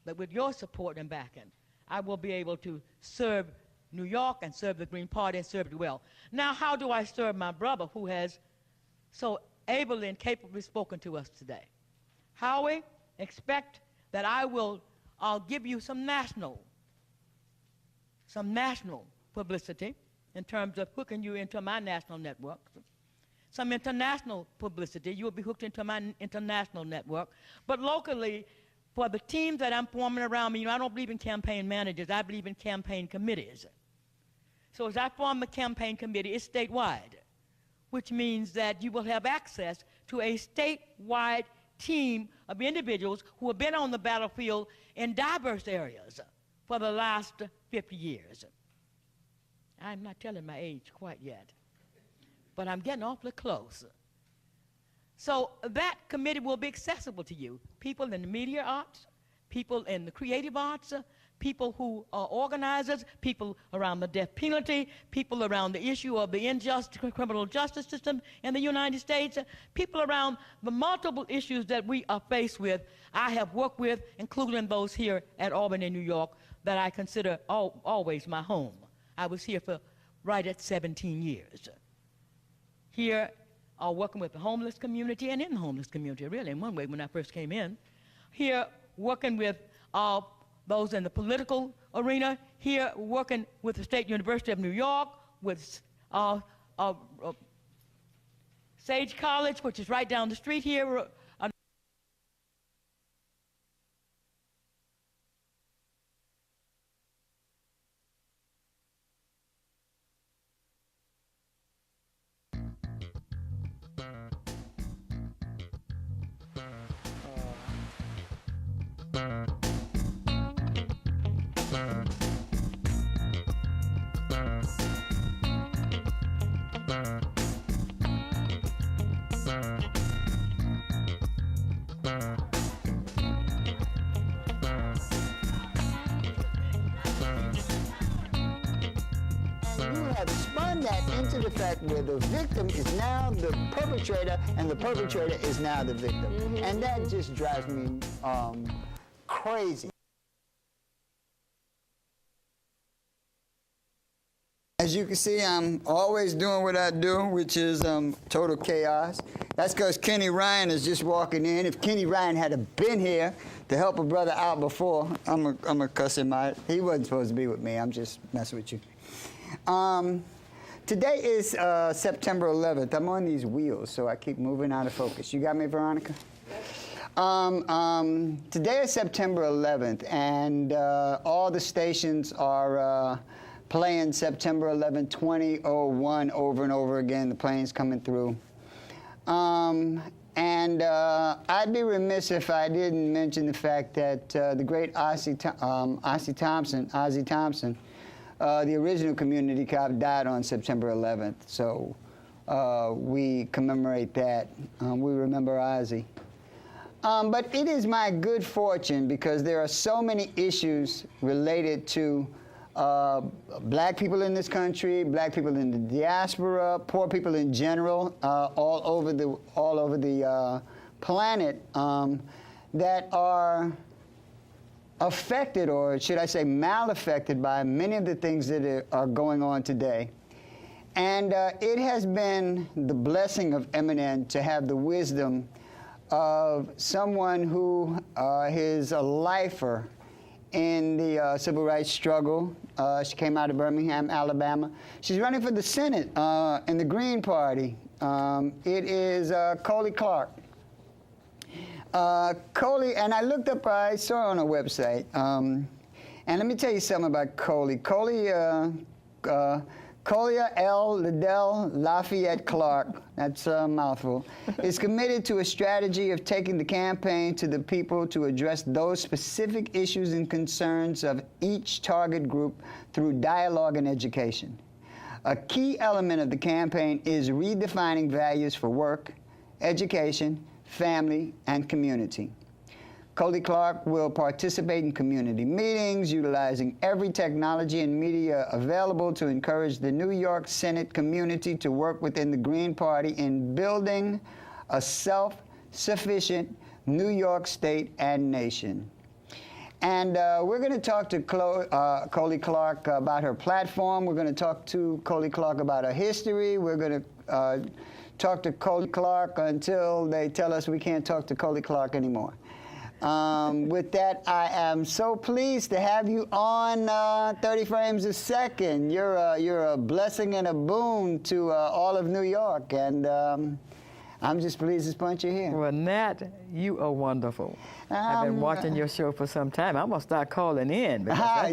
that with your support and backing, I will be able to serve New York and serve the Green Party and serve it well. Now, how do I serve my brother who has so ably and capably spoken to us today? Howie, expect that I'll give you some national publicity in terms of hooking you into my national network. Some international publicity, you'll be hooked into my international network. But locally, for the teams that I'm forming around me, I don't believe in campaign managers, I believe in campaign committees. So as I form the campaign committee, it's statewide, which means that you will have access to a statewide team of individuals who have been on the battlefield in diverse areas for the last 50 years. I'm not telling my age quite yet, but I'm getting awfully close. So that committee will be accessible to you. People in the media arts, people in the creative arts, people who are organizers, people around the death penalty, people around the issue of the unjust criminal justice system in the United States, people around the multiple issues that we are faced with. I have worked with, including those here at Albany, New York, that I consider always my home. I was here for right at 17 years. Here, working with the homeless community and in the homeless community, really, in one way, when I first came in. Here, working with those in the political arena. Here, working with the State University of New York, with Sage College, which is right down the street here. Into the fact where the victim is now the perpetrator and the perpetrator is now the victim. Mm-hmm. And that just drives me crazy. As you can see, I'm always doing what I do, which is total chaos. That's because Kenny Ryan is just walking in. If Kenny Ryan had been here to help a brother out before, I'm gonna cuss him out. He wasn't supposed to be with me. I'm just messing with you. Today is September 11th. I'm on these wheels, so I keep moving out of focus. You got me, Veronica? Today is September 11th, and all the stations are playing September 11th, 2001 over and over again. The plane's coming through. And I'd be remiss if I didn't mention the fact that the great Ozzie Thompson, the original community cop, died on September 11th, so we commemorate that. We remember Ozzie. But it is my good fortune, because there are so many issues related to black people in this country, black people in the diaspora, poor people in general, all over the planet, that are affected, or should I say mal-affected, by many of the things that are going on today. And it has been the blessing of Eminem to have the wisdom of someone who is a lifer in the civil rights struggle. She came out of Birmingham, Alabama. She's running for the Senate in the Green Party. It is Colie Clark. Colie, and I looked up, I saw her on her website, and let me tell you something about Colie. Colia L. Liddell Lafayette Clark, that's a mouthful, is committed to a strategy of taking the campaign to the people to address those specific issues and concerns of each target group through dialogue and education. A key element of the campaign is redefining values for work, education, family, and community. Colie Clark will participate in community meetings, utilizing every technology and media available to encourage the New York Senate community to work within the Green Party in building a self-sufficient New York state and nation. And we're going to talk to Colie Clark about her platform. We're going to talk to Colie Clark about her history. We're going to talk to Colie Clark until they tell us we can't talk to Colie Clark anymore. With that, I am so pleased to have you on 30 Frames a Second. You're a blessing and a boon to all of New York, and I'm just pleased as punch you're here. Well, Nat, you are wonderful. I've been watching your show for some time. I'm going to start calling in.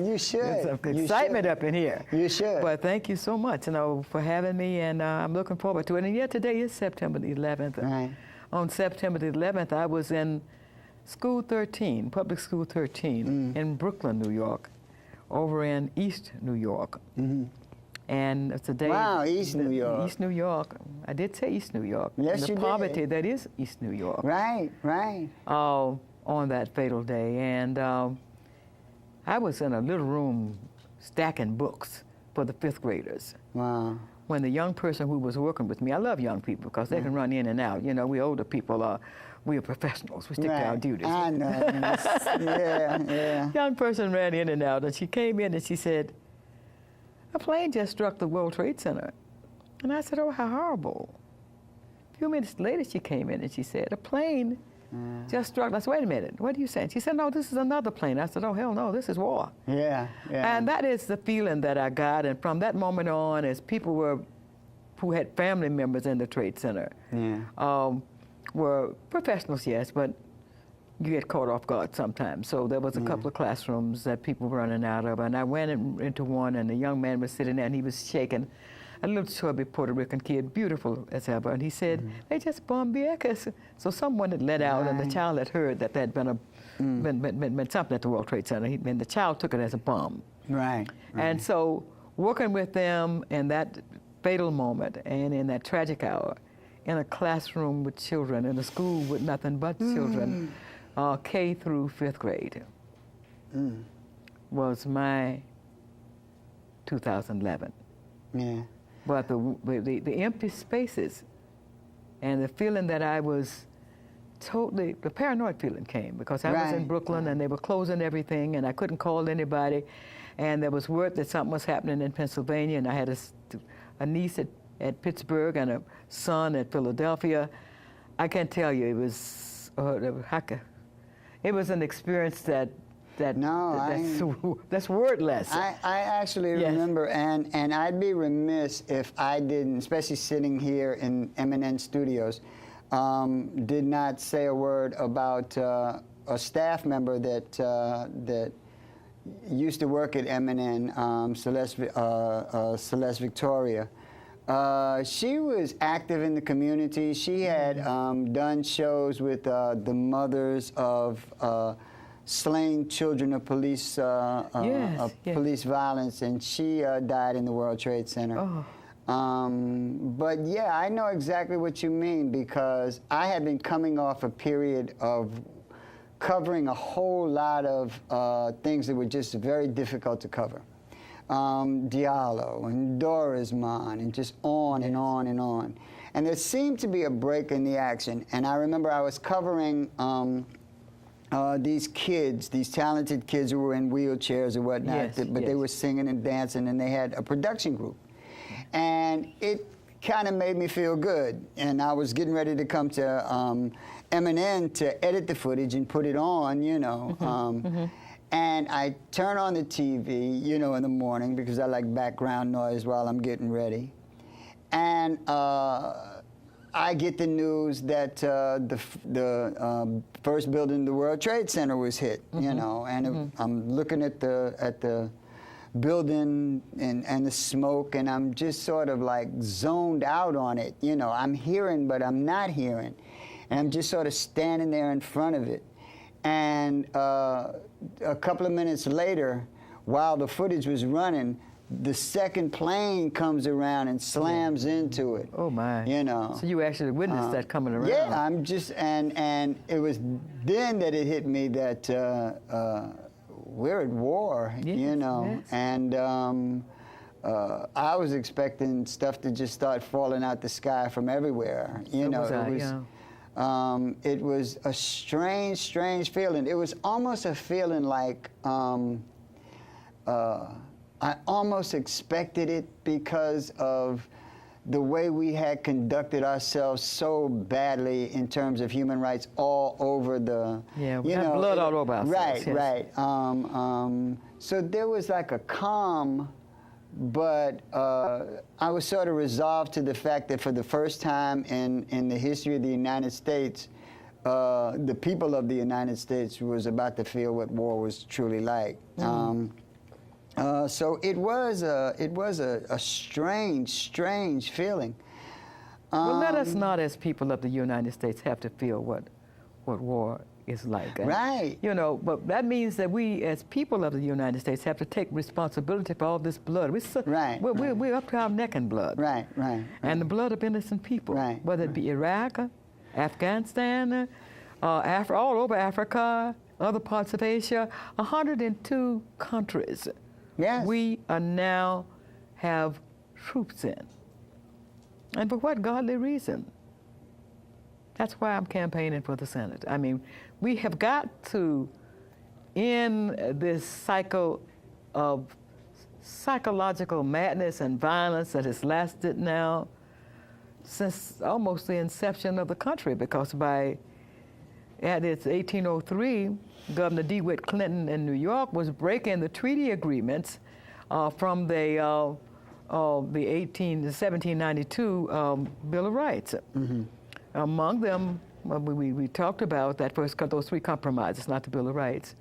You should. There's some excitement up in here. You should. But thank you so much, for having me, and I'm looking forward to it. And today is September the 11th. Right. On September the 11th, I was in School 13, Public School 13, in Brooklyn, New York, over in East New York. And today, wow, East New York. East New York. I did say East New York. Yes, the poverty that is East New York. Right, right. On that fatal day, and I was in a little room stacking books for the 5th graders. Wow. When the young person who was working with me, I love young people because they can run in and out. You know, we older people we are professionals. We stick to our duties. I know. Yeah. Young person ran in and out, and she came in and she said, "A plane just struck the World Trade Center." And I said, "Oh, how horrible." A few minutes later, she came in and she said, "A plane just struck." I said, "Wait a minute, what are you saying?" She said, "No, this is another plane." I said, "Oh, hell no, this is war." Yeah. And that is the feeling that I got. And from that moment on, as people who had family members in the Trade Center, were professionals, yes, but you get caught off guard sometimes. So there was a couple of classrooms that people were running out of, and I went into one, and the young man was sitting there, and he was shaking, a little chubby Puerto Rican kid, beautiful as ever, and he said, "They just bombed Vieques." So someone had let out, and the child had heard that there had been been something at the World Trade Center, and the child took it as a bomb. Right. And so working with them in that fatal moment and in that tragic hour, in a classroom with children, in a school with nothing but children, K through 5th grade, was my 2011. Yeah. But the empty spaces and the feeling that I was totally, the paranoid feeling came because I was in Brooklyn and they were closing everything and I couldn't call anybody. And there was word that something was happening in Pennsylvania, and I had a niece at Pittsburgh and a son at Philadelphia. I can't tell you, it was an experience that's wordless. I actually remember, and I'd be remiss if I didn't, especially sitting here in MNN Studios, did not say a word about a staff member that used to work at MNN, Celeste Victoria. She was active in the community. She had done shows with the mothers of slain children of police police violence, and she died in the World Trade Center. But yeah, I know exactly what you mean because I had been coming off a period of covering a whole lot of things that were just very difficult to cover. Diallo and Dorismond and just on and on and on. And there seemed to be a break in the action. And I remember I was covering these kids, these talented kids who were in wheelchairs or whatnot, but they were singing and dancing, and they had a production group. And it kind of made me feel good. And I was getting ready to come to MNN to edit the footage and put it on, you know. And I turn on the TV, you know, in the morning because I like background noise while I'm getting ready. And I get the news that the first building of the World Trade Center was hit, you know, and I'm looking at the building and the smoke, and I'm just sort of like zoned out on it, you know. I'm hearing, but I'm not hearing. And I'm just sort of standing there in front of it. And a couple of minutes later, while the footage was running, the second plane comes around and slams into it. Oh my! You know. So you actually witnessed that coming around. Yeah, I'm just and it was then that it hit me that we're at war. You know, and I was expecting stuff to just start falling out the sky from everywhere. You know, it was. It was a strange, strange feeling. It was almost a feeling like I almost expected it because of the way we had conducted ourselves so badly in terms of human rights all over the, yeah, we had blood all over ourselves. Right, yes. right. So there was like a calm, but I was sort of resolved to the fact that for the first time in the history of the United States, the people of the United States was about to feel what war was truly like. So it was a strange, strange feeling. Well, let us not, as people of the United States, have to feel what war is like. Right. You know, but that means that we, as people of the United States, have to take responsibility for all this blood. We're up to our neck in blood. Right, right. And the blood of innocent people. Right. Whether it be Iraq, Afghanistan, all over Africa, other parts of Asia, 102 countries. Yes. We are now have troops in. And for what godly reason? That's why I'm campaigning for the Senate. I mean, we have got to end this cycle of psychological madness and violence that has lasted now since almost the inception of the country, because at its 1803, Governor DeWitt Clinton in New York was breaking the treaty agreements from the 1792 Bill of Rights. Mm-hmm. Among them, we talked about that first, those three compromises, not the Bill of Rights.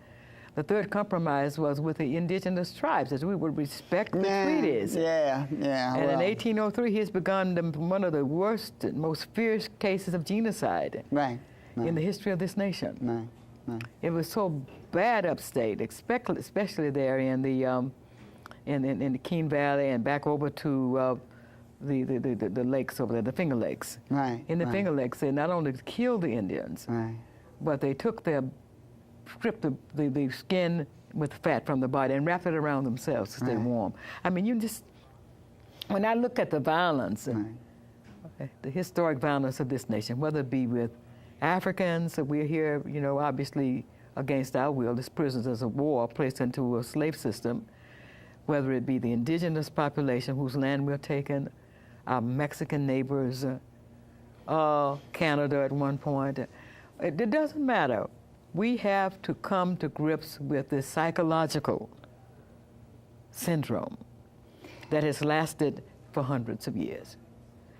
The third compromise was with the indigenous tribes, that we would respect the treaties. Yeah, yeah. And in 1803, he's begun one of the worst, most fierce cases of genocide in the history of this nation. Right. It was so bad upstate, especially there in the Keene Valley and back over to the lakes over there, the Finger Lakes. Right. In the Finger Lakes, they not only killed the Indians, but they stripped the skin with fat from the body and wrapped it around themselves to stay warm. I mean, when I look at the violence, the historic violence of this nation, whether it be with Africans, we're here, obviously against our will, as prisoners of war placed into a slave system, whether it be the indigenous population whose land we're taking, our Mexican neighbors, Canada at one point. It doesn't matter. We have to come to grips with this psychological syndrome that has lasted for hundreds of years.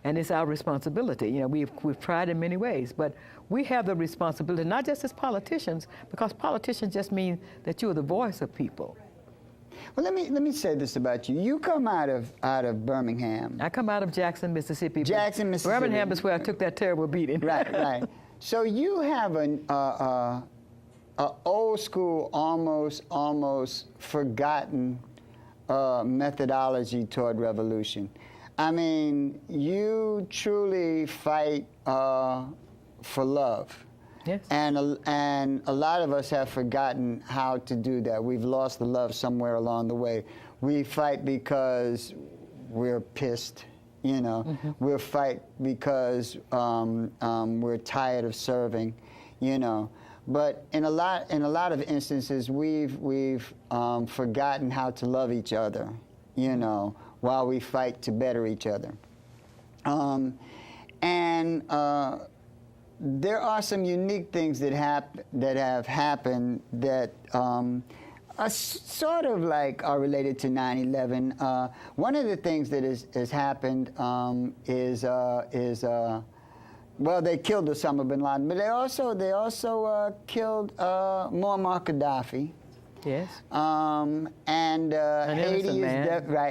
And it's our responsibility. We've tried in many ways, but we have the responsibility, not just as politicians, because politicians just mean that you're the voice of people. Well, let me say this about you. You come out of Birmingham. I come out of Jackson, Mississippi. Jackson, Mississippi. Birmingham is where I took that terrible beating. Right. So you have an old school, almost forgotten methodology toward revolution. I mean, you truly fight for love. Yes. And a lot of us have forgotten how to do that. We've lost the love somewhere along the way. We fight because we're pissed, We'll fight because we're tired of serving, But in a lot of instances, we've forgotten how to love each other, while we fight to better each other. There are some unique things that have happened that are sort of like are related to 9/11. One of the things that has happened is well, they killed Osama bin Laden, but they also killed Muammar Gaddafi. Yes.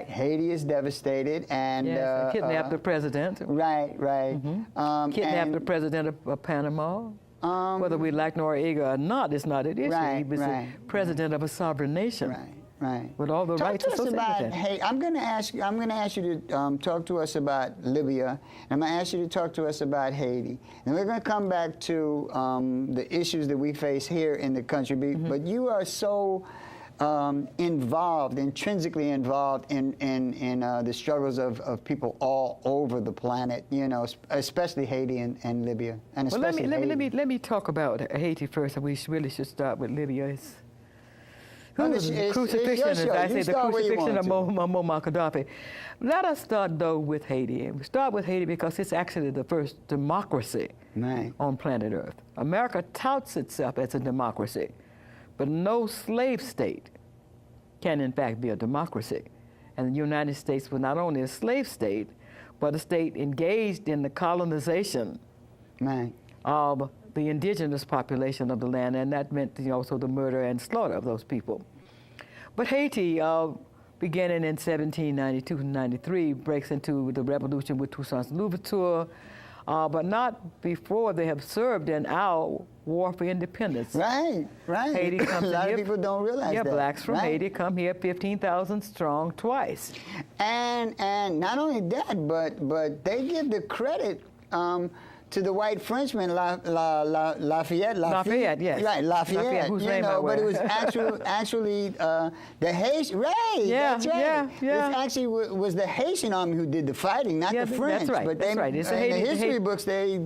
Haiti is devastated, and yes, kidnapped the president. Right. Mm-hmm. Kidnapped the president of Panama. Whether we like Noriega or not, it's not an issue. He was the president of a sovereign nation. Right. With all the rights associated with that. Hey, I'm going to ask you to talk to us about Libya, and I'm going to ask you to talk to us about Haiti. And we're going to come back to the issues that we face here in the country. But you are so intrinsically involved in the struggles of people all over the planet, you know, especially Haiti and Libya, and especially let me talk about Haiti first. We really should start with Libya. It's Crucifixion, your as show. I You say, the start where you crucifixion of want Muammar Gaddafi. Let us start, though, with Haiti. We start with Haiti because it's actually the first democracy on planet Earth. America touts itself as a democracy, but no slave state can, in fact, be a democracy. And the United States was not only a slave state, but a state engaged in the colonization of the indigenous population of the land, and that meant also the murder and slaughter of those people. But Haiti, beginning in 1792-93, breaks into the revolution with Toussaint Louverture, but not before they have served in our war for independence. Right. Haiti comes a lot here, of people don't realize that. Blacks from Haiti come here 15,000 strong twice. And not only that, but they give the credit to the white Frenchman Lafayette. Lafayette, yes. Right, Lafayette. Whose name I but it wear. was actually the Haitian. Right. Yeah, that's right. yeah. It actually was the Haitian army who did the fighting, not the French. That's right. But that's right. It's in the history books, they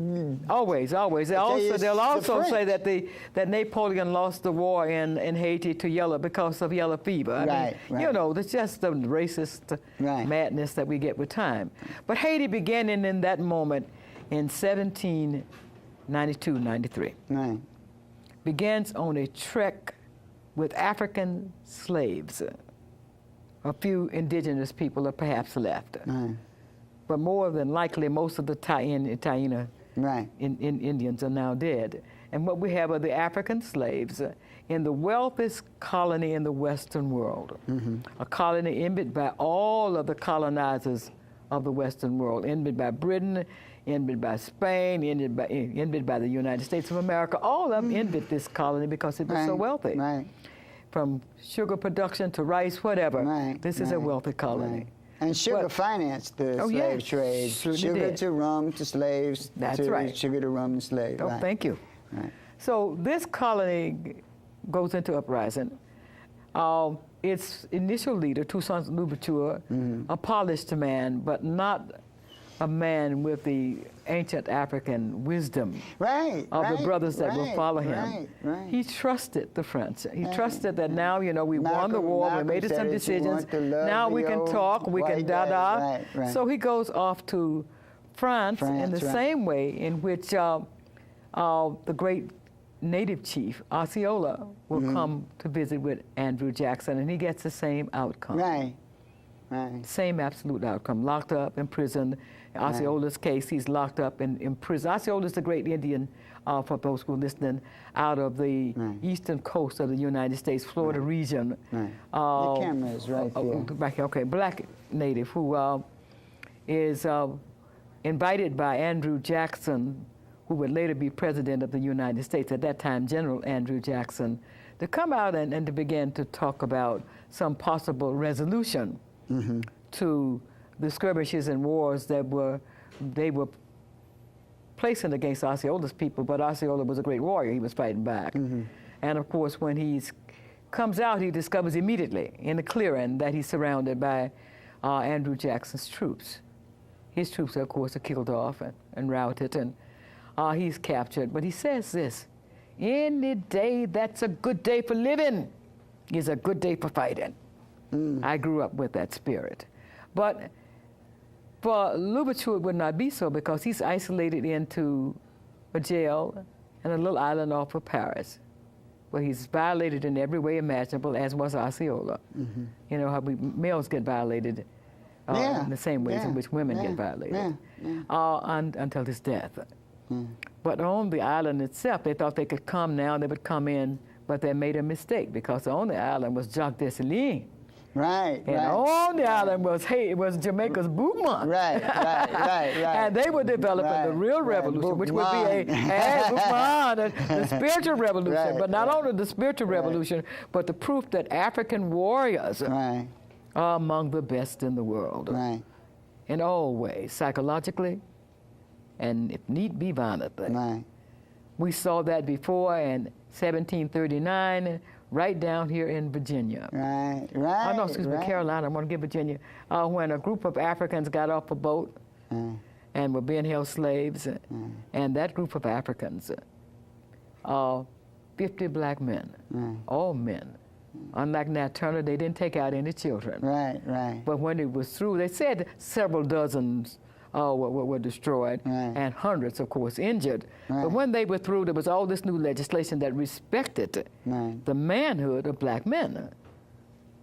always. They'll also say that Napoleon lost the war in Haiti to because of yellow fever. I mean, you know, it's just the racist madness that we get with time. But Haiti beginning in that moment in 1792-93 begins on a trek with African slaves. A few indigenous people are perhaps left. But more than likely, most of the Taíno Indians are now dead. And what we have are the African slaves in the wealthiest colony in the Western world, a colony envied by all of the colonizers of the Western world, envied by Britain, envied by Spain, envied by the United States of America. All of them envied this colony because it was so wealthy. From sugar production to rice, whatever. This is a wealthy colony. And sugar financed the slave trade. Sugar to rum to slaves. Sugar to rum to slaves. Oh, thank you. So this colony goes into uprising. Its initial leader, Toussaint Louverture, a polished man, but not a man with the ancient African wisdom of the brothers that will follow him. He trusted the French. He trusted that now, you know, we won the war, we made some decisions, now we can talk, we can da-da. So he goes off to France in the same way in which the great native chief, Osceola, will come to visit with Andrew Jackson, and he gets the same outcome. Same absolute outcome, locked up, imprisoned. Osceola's case, he's locked up in prison. Osceola's the great Indian, for those who are listening, out of the eastern coast of the United States, Florida region. The camera is right there. Okay, black native who is invited by Andrew Jackson, who would later be president of the United States, at that time General Andrew Jackson, to come out and to begin to talk about some possible resolution to the skirmishes and wars that they were placing against Osceola's people, but Osceola was a great warrior. He was fighting back. And of course, when he comes out, he discovers immediately in the clearing that he's surrounded by Andrew Jackson's troops. His troops, of course, are killed off and routed, and he's captured. But he says this: any day that's a good day for living is a good day for fighting. I grew up with that spirit. But for Louverture, it would not be so, because he's isolated into a jail and a little island off of Paris, where he's violated in every way imaginable, as was Osceola. You know how males get violated in the same ways in which women get violated, until his death. But on the island itself, they thought they could come now, they would come in, but they made a mistake, because on the island was Jacques Dessalines. And on the island was Jamaica's Boukman. And they were developing the real revolution, which would be the spiritual revolution. But not only the spiritual revolution, but the proof that African warriors are among the best in the world. In all ways, psychologically, and if need be, violently. We saw that before in 1739 right down here in Virginia. Right, right. Oh, no, excuse me, Carolina. I want to get Virginia. When a group of Africans got off a boat and were being held slaves, and that group of Africans, 50 black men, all men. Unlike Nat Turner, they didn't take out any children. Right, right. But when it was through, they said several dozens were destroyed, and hundreds, of course, injured. But when they were through, there was all this new legislation that respected the manhood of black men.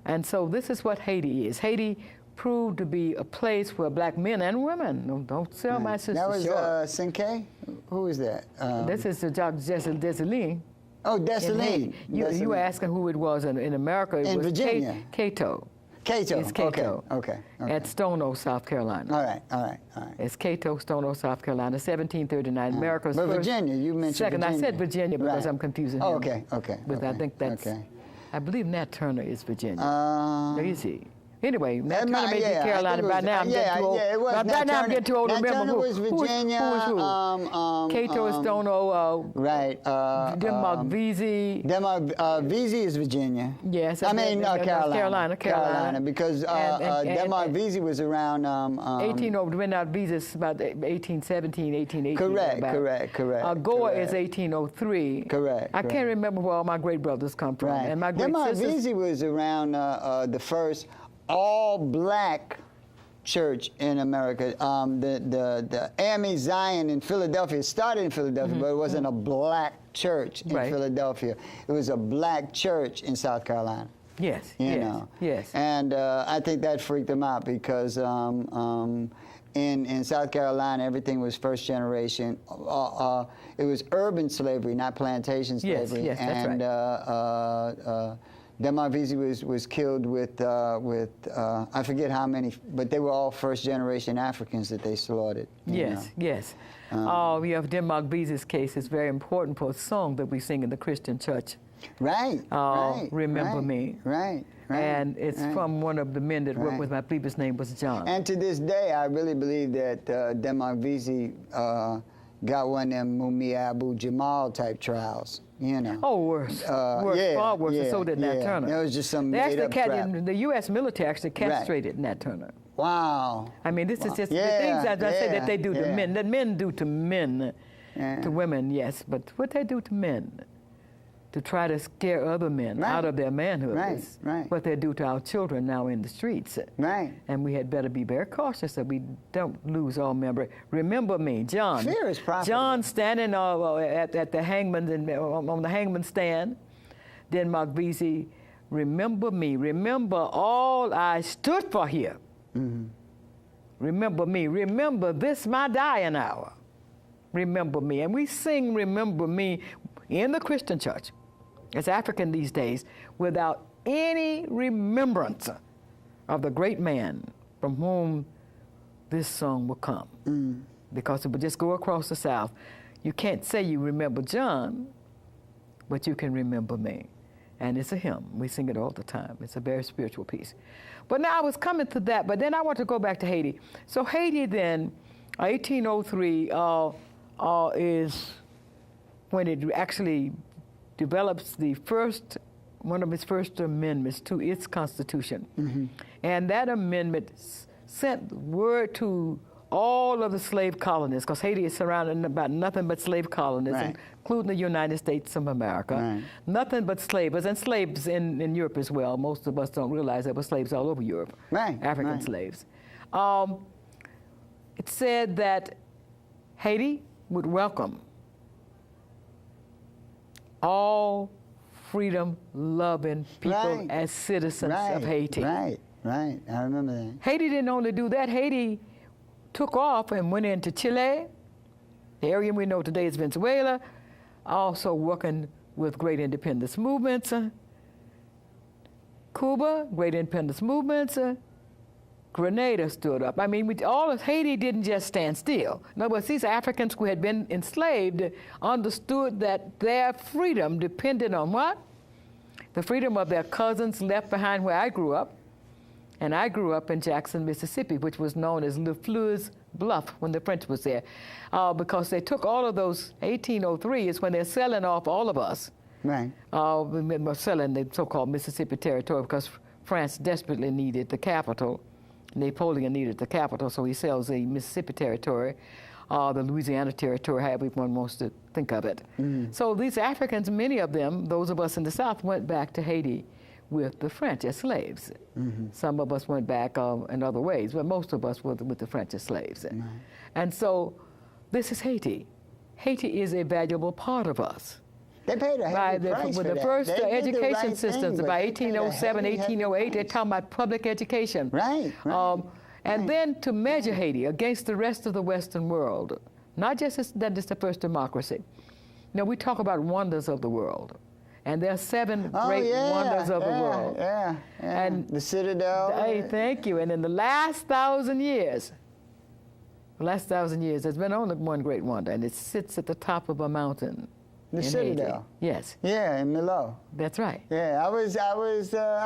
And so this is what Haiti is. Haiti proved to be a place where black men and women, don't sell my sister That was short. Cinque? Who is that? This is Jacques Dessalines. Oh, Dessalines. You were asking who it was in America. It in was Virginia. Cato. Cato. It's Cato. Okay. At Stono, South Carolina. All right. It's Cato, Stono, South Carolina, 1739. America's But first. Virginia, you mentioned second. Virginia. I said Virginia because I'm confusing him. Okay. But I think that's. Okay. I believe Nat Turner is Virginia. Is he? Anyway, Nat Turner may be yeah, Carolina. By now I'm getting too old. By now I'm getting too old to remember Turner was Virginia. Who is who? Cato is Stono. Right. Denmark Vesey. Denmark Vesey is Virginia. Yes. Carolina. Carolina. Because Denmark Vesey was around. 1800. Vesey is about 1817, 1818. Correct. Goa is 1803. Correct. I can't remember where all my great brothers come from. Right. And my great Denmark sisters. Vesey was around the first all-black church in America. The AME Zion in Philadelphia started in Philadelphia, but it wasn't a black church in Philadelphia. It was a black church in South Carolina. Yes. You know. Yes. And I think that freaked them out because in South Carolina, everything was first generation. It was urban slavery, not plantation slavery. Yes, that's and, right. Denmark Vesey was killed with I forget how many, but they were all first generation Africans that they slaughtered. Yes. We have Denmark Vesey's case. It's very important for a song that we sing in the Christian church. Right. Remember Me. Right. And it's from one of the men that worked with me. I believe his name was John. And to this day, I really believe that Denmark Vesey got one of them Mumia Abu Jamal type trials. You know. Oh, worse. Far worse. And so did Nat Turner. That was just some made-up crap. The U.S. military actually castrated Nat Turner. Wow. I mean, this is just the things I say that they do to men. That men do to men, to women, yes. But what they do to men, to try to scare other men out of their manhood, is what they do to our children now in the streets. Right. And we had better be very cautious that we don't lose all memory. Remember me, John. Fear is profitable. John standing at the hangman on the hangman stand. Denmark Vesey, remember me. Remember all I stood for here. Remember me. Remember this my dying hour. Remember me. And we sing Remember Me in the Christian church. It's African these days, without any remembrance of the great man from whom this song will come. Because it will just go across the South. You can't say you remember John, but you can remember me. And it's a hymn. We sing it all the time. It's a very spiritual piece. But now I was coming to that, but then I want to go back to Haiti. So Haiti then, 1803, is when it actually develops one of its first amendments to its constitution. And that amendment sent word to all of the slave colonies, because Haiti is surrounded by nothing but slave colonies, including the United States of America. Nothing but slaves, and slaves in Europe as well. Most of us don't realize there were slaves all over Europe, African slaves. It said that Haiti would welcome all freedom-loving people as citizens of Haiti. Right. I remember that. Haiti didn't only do that. Haiti took off and went into Chile, the area we know today is Venezuela, also working with great independence movements. Cuba, great independence movements. Grenada stood up. I mean, all of Haiti didn't just stand still. In other words, these Africans who had been enslaved understood that their freedom depended on what? The freedom of their cousins left behind where I grew up. And I grew up in Jackson, Mississippi, which was known as Le Fleu's Bluff when the French was there. Because they took all of those, 1803 is when they're selling off all of us Right. Selling the so-called Mississippi Territory because France desperately needed the capital. Napoleon needed the capital, so he sells the Mississippi Territory, the Louisiana Territory, however one wants to think of it. So these Africans, many of them, those of us in the South, went back to Haiti with the French as slaves. Some of us went back in other ways, but most of us were with the French as slaves. And so this is Haiti. Haiti is a valuable part of us. They paid a heavy price with for the that. first They did the education right systems, thing, by but they paid a 1807, heavy, heavy 1808, they're price. talking about public education. Right, right. And then to measure Haiti against the rest of the Western world, not just that it's the first democracy. Now, we talk about wonders of the world, and there are 7 great wonders of the world. Yeah. And the Citadel. Hey, thank you. And in the last 1,000 years, there's been only one great wonder, and it sits at the top of a mountain. The Citadel. Haiti. Yes. Yeah, in Milo. That's right. Yeah, I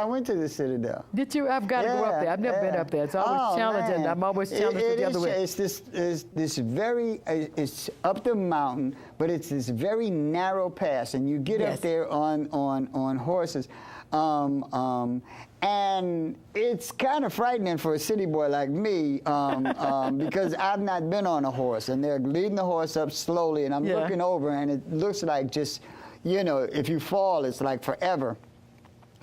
went to the Citadel. Did you? I've got to go up there. I've never been up there. It's always challenging. Man. I'm always challenged the other way. It's this very, it's up the mountain, but it's this very narrow pass, and you get up there on horses. And it's kind of frightening for a city boy like me because I've not been on a horse, and they're leading the horse up slowly, and I'm looking over, and it looks like just, if you fall, it's like forever.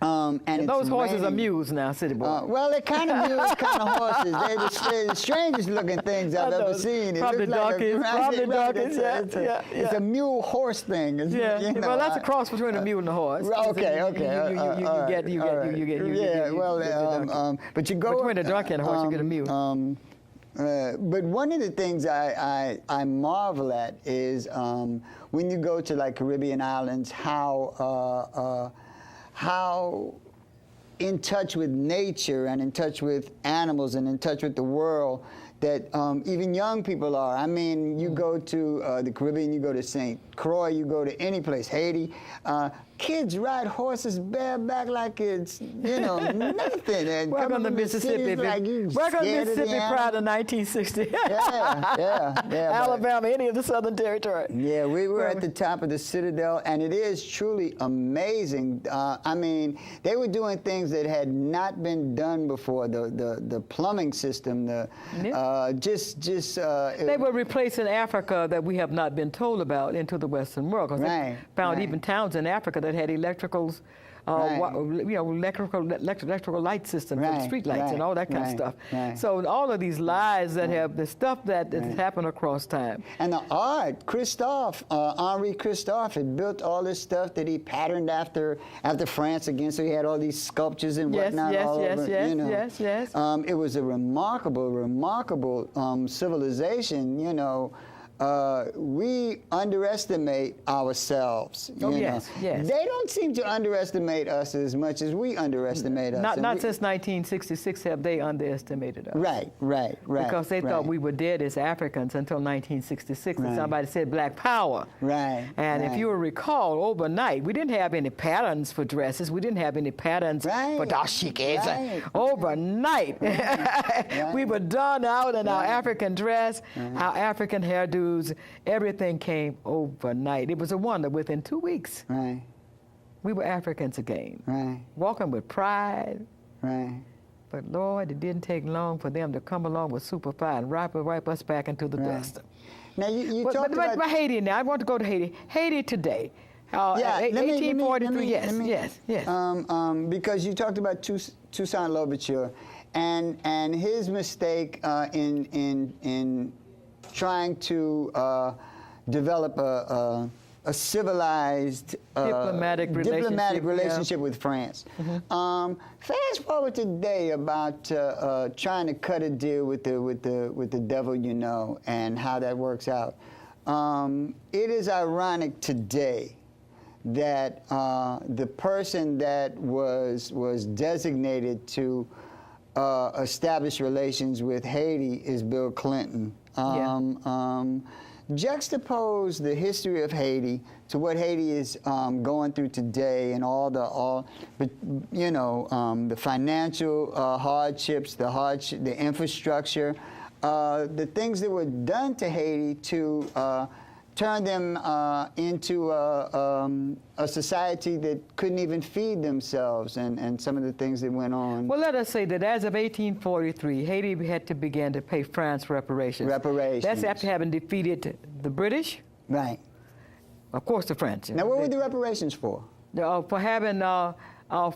And those horses raining. are mules now, city boy. Well, they're kind of mules kind of horses. They're the strangest looking things I've ever seen. Probably donkeys. It's a mule horse thing. Well, that's a cross between a mule and a horse. Okay. You get. But you go between a donkey and a horse, you get a mule. But one of the things I marvel at is when you go to like Caribbean islands, how in touch with nature and in touch with animals and in touch with the world that even young people are. I mean, you go to the Caribbean, you go to St. Croix, you go to any place, Haiti, kids ride horses bareback like it's, nothing. And Welcome to Mississippi. Welcome to Mississippi prior to 1960. Alabama, any of the Southern Territory. Yeah, we were at the top of the Citadel, and it is truly amazing. I mean, they were doing things that had not been done before. The plumbing system, they were replacing Africa that we have not been told about into the Western world, because they found even towns in Africa that had electrical light systems and street lights and all that kind of stuff. So all of these lies that have the stuff that has happened across time. And the art, Henri Christophe had built all this stuff that he patterned after France again. So he had all these sculptures and whatnot all over. It was a remarkable civilization. We underestimate ourselves. Yes. They don't seem to underestimate us as much as we underestimate us. Not since 1966 have they underestimated us. Right. Because they thought we were dead as Africans until 1966, and somebody said Black Power. And if you will recall, overnight, we didn't have any patterns for dresses. We didn't have any patterns for dashikis. Overnight, we were done out in our African dress, our African hairdo. Everything came overnight. It was a wonder. Within 2 weeks, we were Africans again, walking with pride. But Lord, it didn't take long for them to come along with Superfly and wipe us back into the dust. Now you talked about Haiti. Now I want to go to Haiti. Haiti today. 1843. Yes. Because you talked about Toussaint Louverture, and his mistake in trying to develop a civilized diplomatic relationship with France. Fast forward today about trying to cut a deal with the devil, and how that works out. It is ironic today that the person that was designated to establish relations with Haiti is Bill Clinton. Juxtapose the history of Haiti to what Haiti is going through today, and the financial hardships, the infrastructure, the things that were done to Haiti to turned them into a society that couldn't even feed themselves, and some of the things that went on. Well, let us say that as of 1843, Haiti had to begin to pay France reparations. Reparations. That's after having defeated the British. Right. Of course, the French. Now, what were the reparations for? For having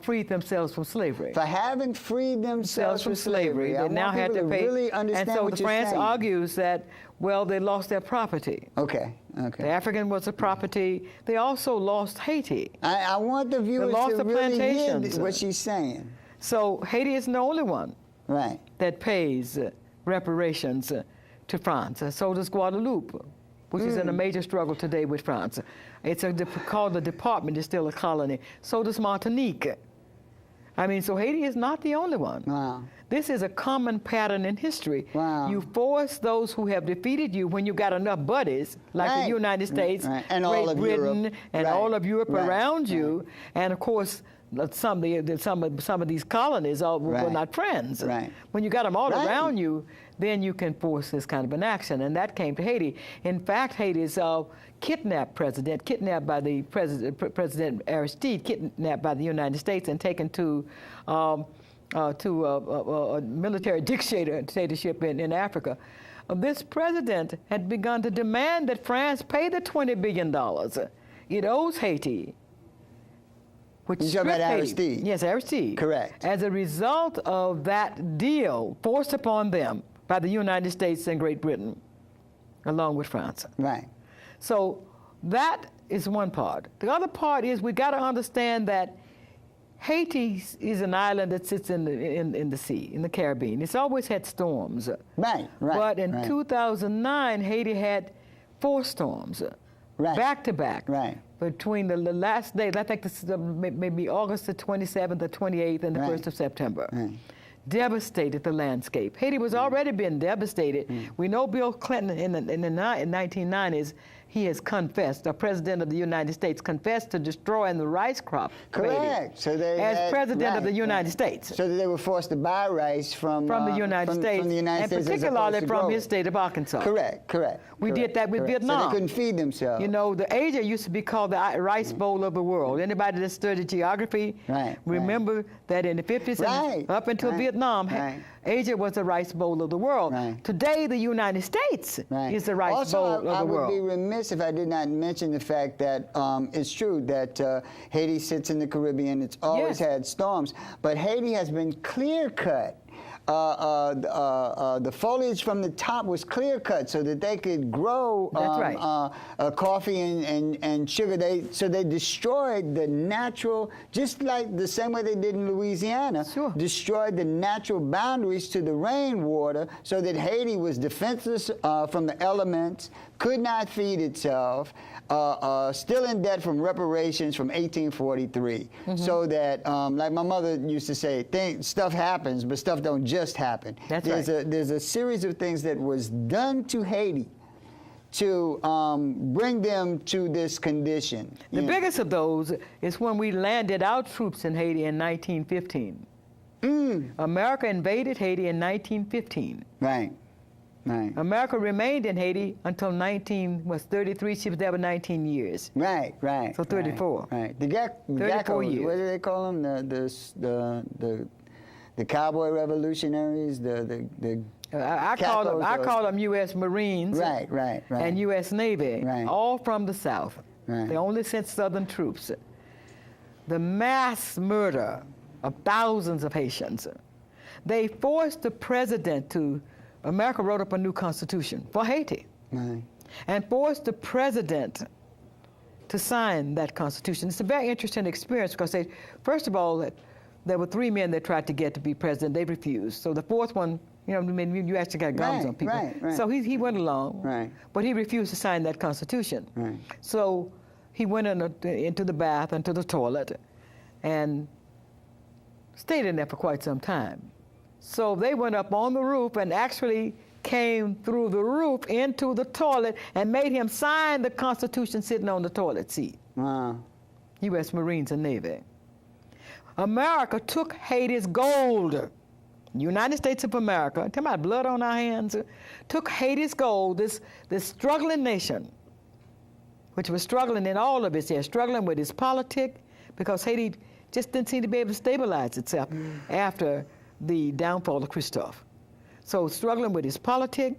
freed themselves from slavery. For having freed themselves from slavery. They now had to pay. Really understand and so what the France saying. argues that, well, they lost their property. Okay. Okay. The African was a property. They also lost Haiti. I want the viewers lost to the really hear plantations. what she's saying. So Haiti isn't the only one Right. that pays reparations to France. So does Guadeloupe, which is in a major struggle today with France. It's called the department. It's still a colony. So does Martinique. I mean, so Haiti is not the only one. Wow. This is a common pattern in history. Wow. You force those who have defeated you when you got enough buddies, like Right. the United States, And Great all of Britain, Europe. and Right. all of Europe Right. around you, and of course, some of these colonies were Right. not friends. Right. When you got them all Right. around you, then you can force this kind of an action, and that came to Haiti. In fact, Haiti's kidnapped by the President Aristide, kidnapped by the United States and taken to a military dictatorship in Africa. This president had begun to demand that France pay the $20 billion it owes Haiti. Which You're talking about stripped Aristide? Haiti. Yes, Aristide. Correct. As a result of that deal forced upon them by the United States and Great Britain, along with France. Right. So that is one part. The other part is we got to understand that Haiti is an island that sits in the sea, in the Caribbean. It's always had storms. Right. Right. But in right. 2009, Haiti had 4 storms, Right. back to back. Right. Between the last days, I think this is maybe August the 27th, the 28th, and the Right. 1st of September. Right. Devastated the landscape. Haiti was already being devastated. We know Bill Clinton in the 1990s, he has confessed, the President of the United States confessed to destroying the rice crop. of Haiti Correct. So they as had- President of the right, United right. States. So that they were forced to buy rice from From the United States, from the United and States, as particularly opposed to from grow his it. state of Arkansas. Correct. Correct. We did correct, that with correct. So Vietnam. they couldn't feed themselves. You know, the Asia used to be called the rice bowl of the world. Anybody that studied geography Right, remember that in the 50s Right, and up until right, Vietnam, right. Asia was the rice bowl of the world. Right. Today, the United States Right. is the rice also, bowl of the I world. would be remiss if I did not mention the fact that it's true that Haiti sits in the Caribbean. It's always Yes. had storms, but Haiti has been clear-cut. The foliage from the top was clear-cut so that they could grow That's right. coffee and sugar. So they destroyed the natural, just like the same way they did in Louisiana, Sure. destroyed the natural boundaries to the rainwater so that Haiti was defenseless from the elements, could not feed itself, still in debt from reparations from 1843. So that, like my mother used to say, stuff happens, but stuff don't just happen. That's There's a series of things that was done to Haiti to bring them to this condition. The You know. biggest of those is when we landed our troops in Haiti in 1915. America invaded Haiti in 1915. Right. Right. America remained in Haiti until 33. She was there for 19 years. Right, right. So 34. Right. 34 Geckos, years. what do they call them? The cowboy revolutionaries. I call them U.S. Marines. Right, right, right. And U.S. Navy. Right. All from the South. Right. They only sent Southern troops. The mass murder of thousands of Haitians. They forced the president to. America wrote up a new constitution for Haiti. Right. And forced the president to sign that constitution. It's a very interesting experience because first of all, there were 3 men that tried to get to be president. They refused. So the 4th one, you know, I mean, you actually got guns Right, on people. right. So he went along, Right. but he refused to sign that constitution. Right. So he went into the bath, into the toilet, and stayed in there for quite some time. So they went up on the roof and actually came through the roof into the toilet and made him sign the Constitution sitting on the toilet seat. Wow. U.S. Marines and Navy. America took Haiti's gold. United States of America, talking about blood on our hands, took Haiti's gold, this struggling nation, which was struggling in all of its areas, struggling with its politics, because Haiti just didn't seem to be able to stabilize itself after the downfall of Christophe. So struggling with its politics,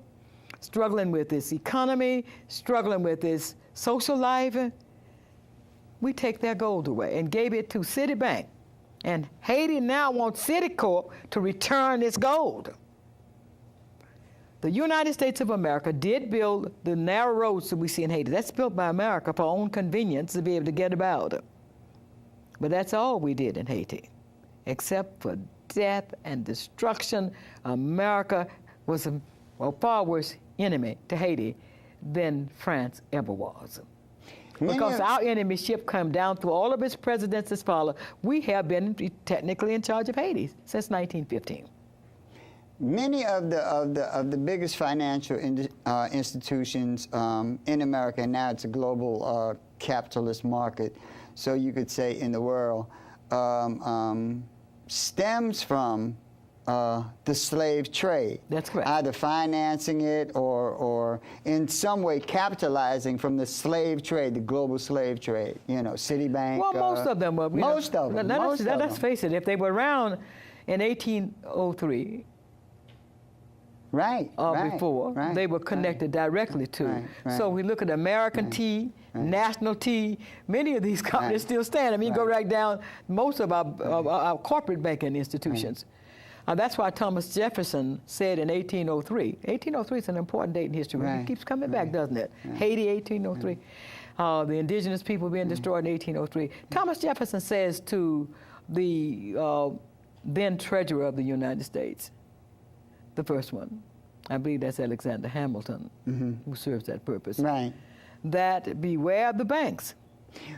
struggling with its economy, struggling with its social life, we take their gold away and gave it to Citibank. And Haiti now wants Citicorp to return its gold. The United States of America did build the narrow roads that we see in Haiti. That's built by America for our own convenience to be able to get about. But that's all we did in Haiti. Except for death and destruction, America was a far worse enemy to Haiti than France ever was. Because our enemy ship come down through all of its presidents that follow, we have been technically in charge of Haiti since 1915. Many of the biggest financial institutions in America, and now it's a global capitalist market, so you could say in the world, stems from the slave trade. That's correct. Either financing it or in some way capitalizing from the slave trade, the global slave trade. You know, Citibank. Well, most of them were. Most of them. Let's face it, if they were around in 1803, right, before, they were connected directly to. So we look at American Tea, National Tea, many of these companies still stand. I mean, you go right down most of our corporate banking institutions. That's why Thomas Jefferson said in 1803, 1803 is an important date in history. It keeps coming back, doesn't it? Haiti, 1803. The indigenous people being destroyed in 1803. Thomas Jefferson says to the then Treasurer of the United States, the first one, I believe that's Alexander Hamilton, who serves that purpose, that beware of the banks.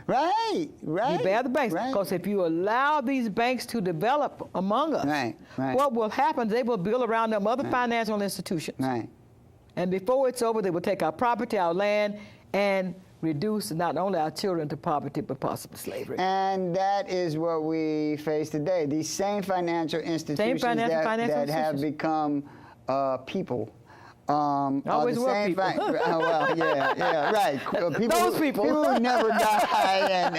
Beware the banks, because if you allow these banks to develop among us, what will happen, they will build around them other financial institutions. And before it's over, they will take our property, our land, and reduce not only our children to poverty, but possibly slavery. And that is what we face today. These same financial institutions that have become people. Always were people. Well, yeah, right. Those people who never die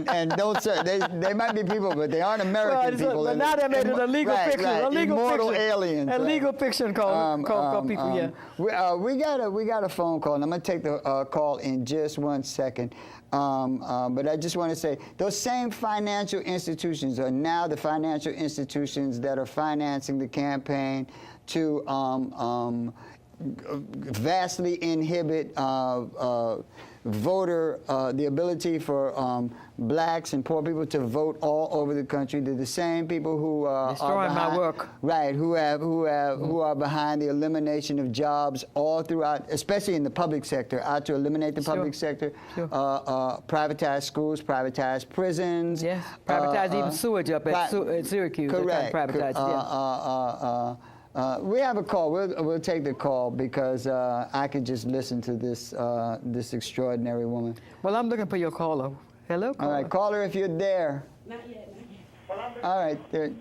and don't serve. They might be people, but they aren't American people. But now they made it a legal fiction. A legal immortal fiction. aliens. A legal fiction called people, We got a phone call, and I'm going to take the call in just 1 second. But I just want to say, those same financial institutions are now the financial institutions that are financing the campaign to vastly inhibit voter, the ability for blacks and poor people to vote all over the country. They're the same people who destroying my work. Right, who are behind the elimination of jobs all throughout, especially in the public sector, out to eliminate the public sector, privatize schools, privatize prisons. Yes, privatize even sewage up at Syracuse. Correct. Privatize, we have a call. We'll take the call because I could just listen to this this extraordinary woman. Well, I'm looking for your caller. Hello, caller. All right, caller, if you're there. Not yet. All right, there.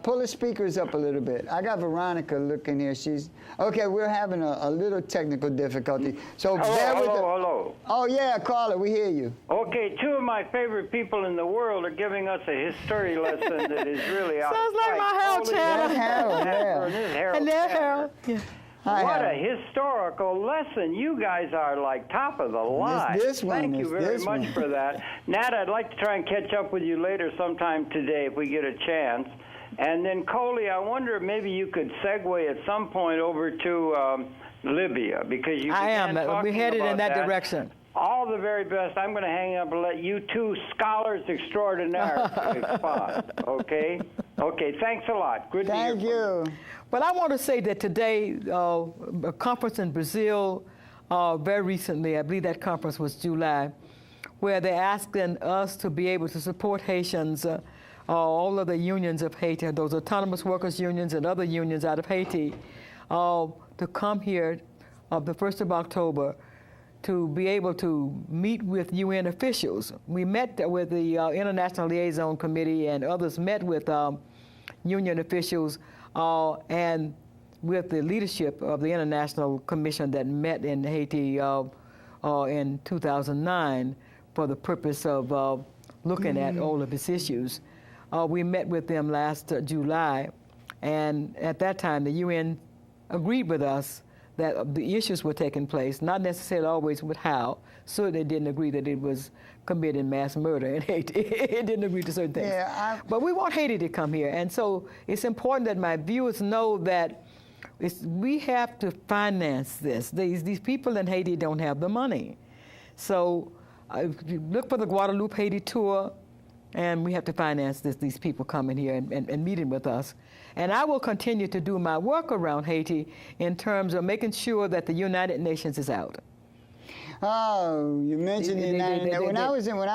Pull the speakers up a little bit. I got Veronica looking here. She's okay. We're having a little technical difficulty. So hello. Oh yeah, caller, we hear you. Okay, two of my favorite people in the world are giving us a history lesson that is really sounds like my Harold channel. And there's Harold. Yeah. What a historical lesson. You guys are like top of the line. Thank you very much for that. Nat, I'd like to try and catch up with you later sometime today if we get a chance. And then, Coley, I wonder if maybe you could segue at some point over to Libya, because you began talking We're headed about in that direction. All the very best. I'm going to hang up and let you two scholars extraordinaire respond. Okay? Okay, thanks a lot. Good to hear from you. Well, I want to say that today, a conference in Brazil, very recently, I believe that conference was July, where they're asking us to be able to support Haitians, all of the unions of Haiti, those autonomous workers unions and other unions out of Haiti, to come here the 1st of October to be able to meet with UN officials. We met with the International Liaison Committee, and others met with union officials and with the leadership of the International Commission that met in Haiti in 2009 for the purpose of looking at all of its issues. We met with them last July, and at that time the UN agreed with us that the issues were taking place, not necessarily always with how. Certainly didn't agree that it was committing mass murder in Haiti. It didn't agree to certain things. Yeah, but we want Haiti to come here. And so it's important that my viewers know that we have to finance this. These people in Haiti don't have the money. So look for the Guadeloupe Haiti tour, and we have to finance these people coming here and meeting with us. And I will continue to do my work around Haiti in terms of making sure that the United Nations is out. Oh, you mentioned the United Nations. When I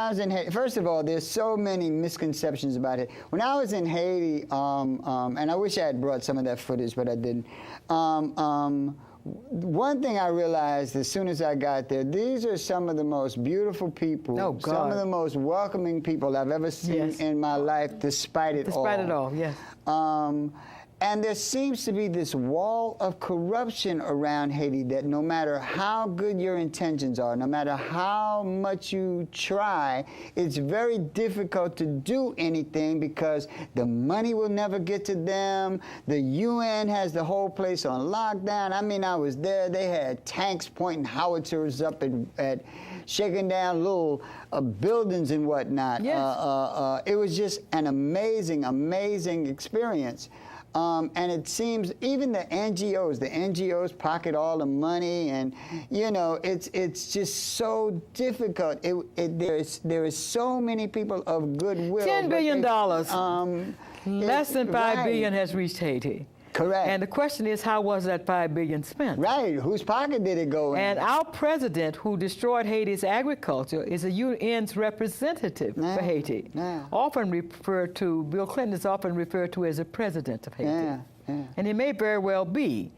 was in Haiti, first of all, there's so many misconceptions about it. When I was in Haiti, and I wish I had brought some of that footage, but I didn't. One thing I realized as soon as I got there, these are some of the most beautiful people, some of the most welcoming people I've ever seen in my life, despite it all. Despite it all, yes. And there seems to be this wall of corruption around Haiti that no matter how good your intentions are, no matter how much you try, it's very difficult to do anything because the money will never get to them. The UN has the whole place on lockdown. I mean, I was there. They had tanks pointing howitzers up at shaking down little buildings and whatnot. Yes. It was just an amazing, amazing experience. And it seems even the NGOs pocket all the money, and you know it's just so difficult. There is so many people of goodwill. $10 billion. Less than $5 billion has reached Haiti. Correct. And the question is, how was that $5 billion spent? Right. Whose pocket did it go in? And our president, who destroyed Haiti's agriculture, is a UN's representative for Haiti. Often referred to, Bill Clinton is often referred to as the president of Haiti. And it may very well be,